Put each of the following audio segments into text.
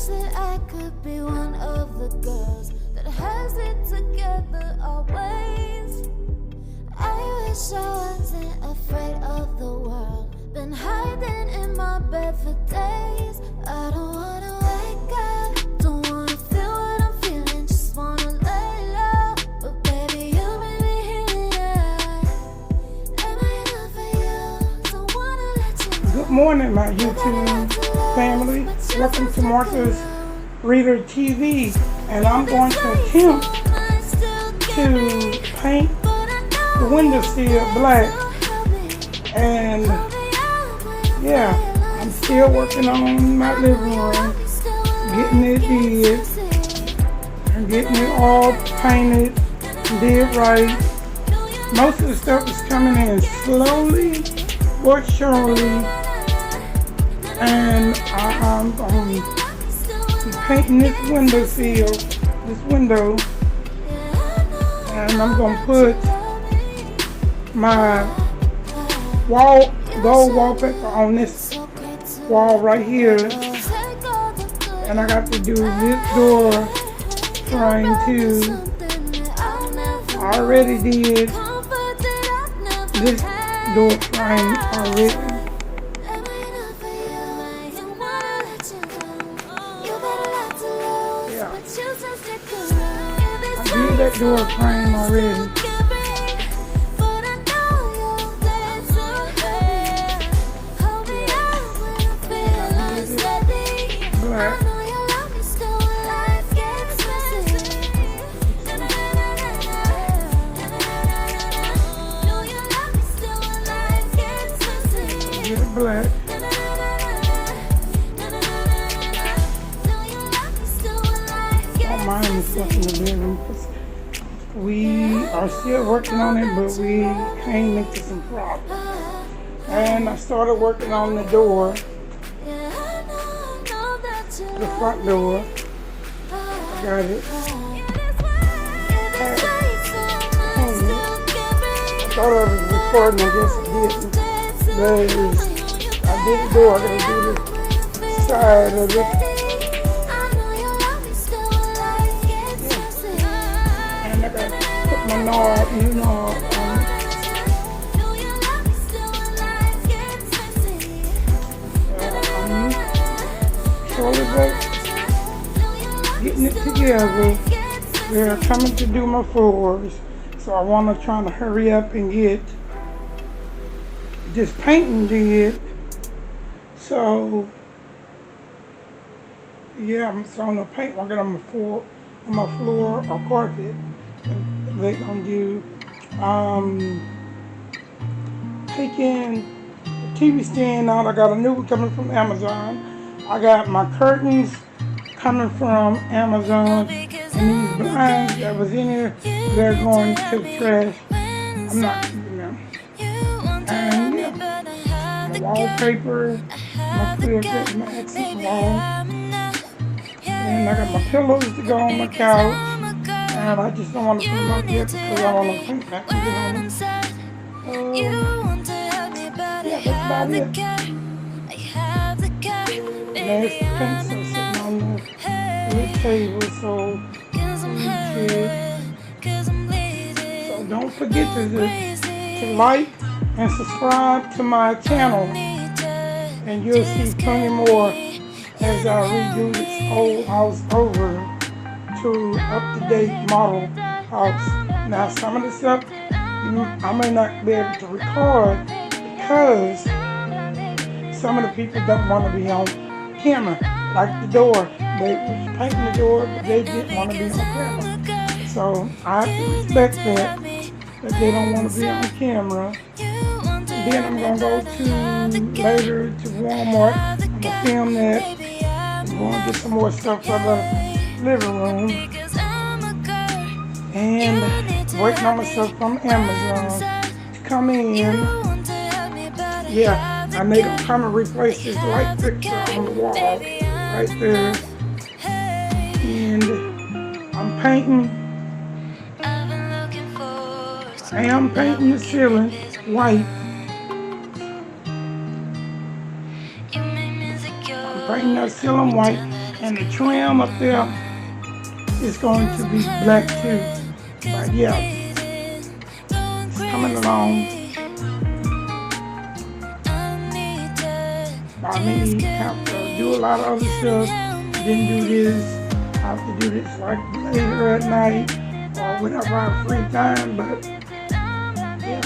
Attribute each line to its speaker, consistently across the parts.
Speaker 1: that I could be one of the girls that has it together always. I wish I wasn't afraid of the world. Been hiding in my bed for days. I don't wanna wake up, don't wanna feel what I'm feeling, just wanna lay low. But baby, you made me healing it. Am I enough for you? Don't wanna let you go.
Speaker 2: Good morning, my YouTube family. Welcome to Martha's Reader TV, and I'm going to attempt to paint the windowsill black. And yeah, I'm still working on my living room, getting it did, and getting it all painted, did right. Most of the stuff is coming in slowly but surely, and I'm going to be painting this windowsill, this window, and I'm going to put my gold wallpaper on this wall right here, and I got to do this door frame too. I already did this door frame already. Yeah, I did that door frame already. Black. Get it black. Don't mind this stuff in the bedroom. We are still working on it, but we came into some problems. And I started working on the door. The front door. I got it. I thought I was recording, I guess it didn't. I did the door, I gotta do the side of it. And I gotta put my new knob on it. Slowly getting it together. They're coming to do my floors, so I want to try to hurry up and get this painting did. So yeah, I'm throwing the paint working on my floor or carpet. They're gonna do taking the TV stand out. I got a new one coming from Amazon. I got my curtains coming from Amazon, and these blinds that was in here, they're going to the trash. I'm not keeping them. And yeah, my wallpaper, my clear cut, my exit wall, and I got my pillows to go on my couch, and I just don't want to put them up yet because I want to paint back and get on them. Yeah, that's about it. There's pencil sitting on the table, so don't forget to like and subscribe to my channel, and you'll see plenty more as I redo this old house over to up-to-date model house. Now, some of the stuff I may not be able to record because some of the people don't want to be on camera, like the door. They was painting the door, but they didn't want to be on camera. So I have to respect that they don't want to be on camera. And then I'm gonna go to later to Walmart. I'm gonna film that. I'm gonna get some more stuff for the living room, and waiting on the stuff from Amazon to come in. Yeah. And they gonna come and replace this light fixture on the wall right there. And I'm painting. I am painting the ceiling white. I'm painting that ceiling white. And the trim up there is going to be black too. But yeah, it's coming along. I may have to do a lot of other stuff. Didn't do this. I have to do this like later at night or whenever I have free time. But yeah,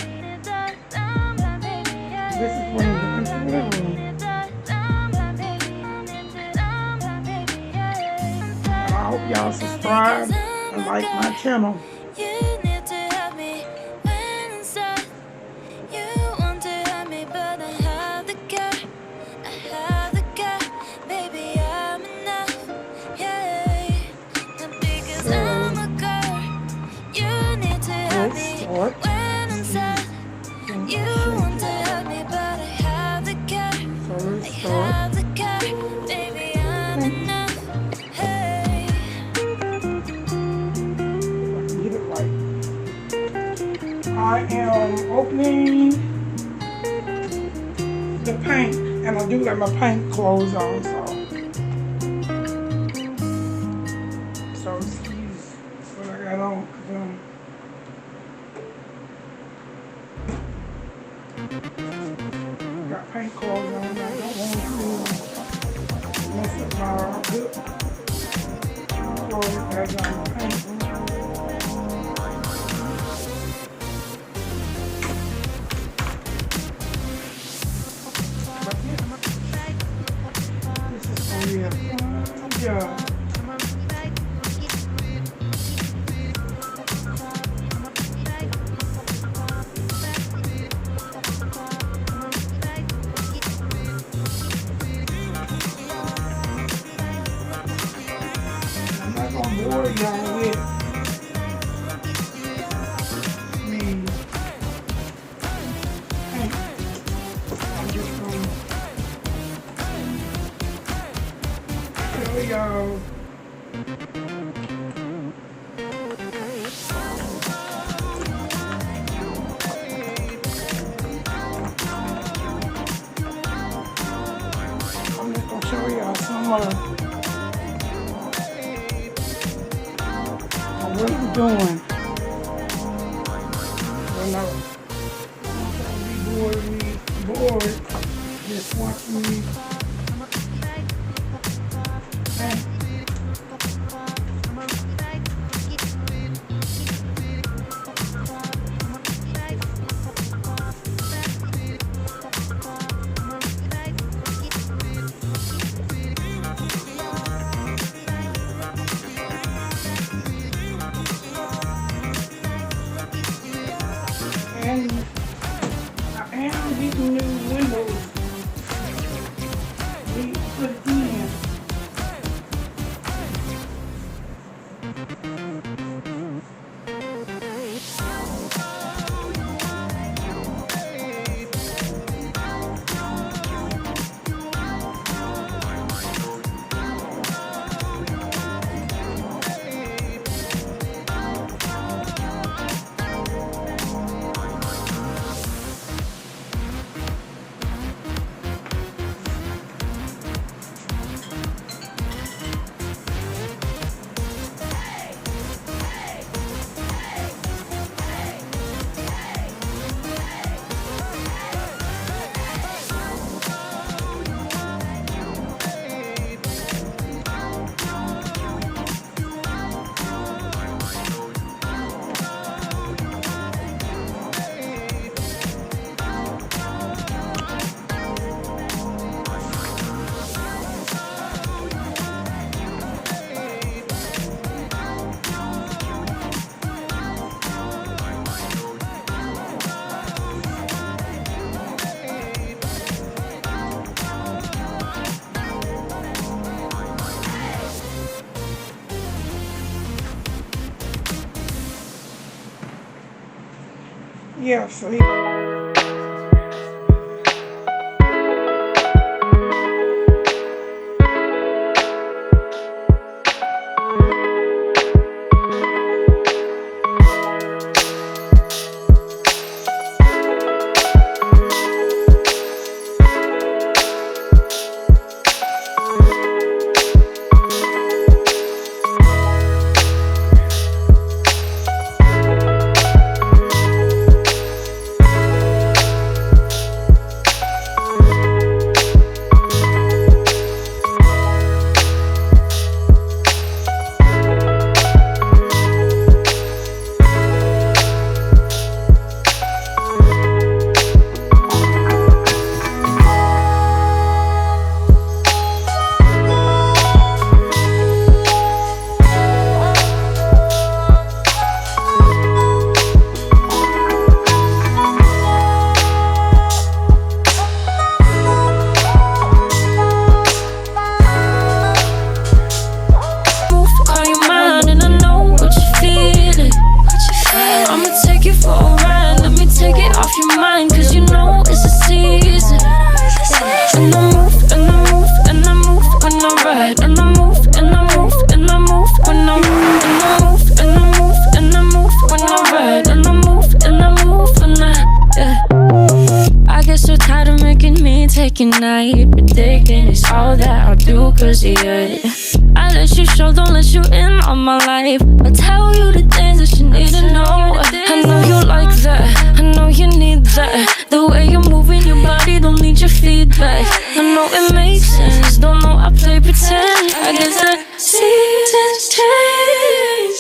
Speaker 2: this is when we get into the living room. And I hope y'all subscribe and like my channel. I am opening the paint, and I do got my paint clothes on, so excuse what I got on. Got paint clothes on. I don't want to mess up my good clothes as I'm painting. Yeah. I'm not gonna bore y'all with me. I'm just gonna tell y'all. I'm just gonna show y'all some of what I'm doing. When I be bored, just watching me. And I am getting new windows. We put it in. Yeah, so
Speaker 3: taking night, predicting it's all that I'll do cause of you. I let you show, don't let you in on my life. I tell you the things that you need to know. I know you like that, I know you need that. The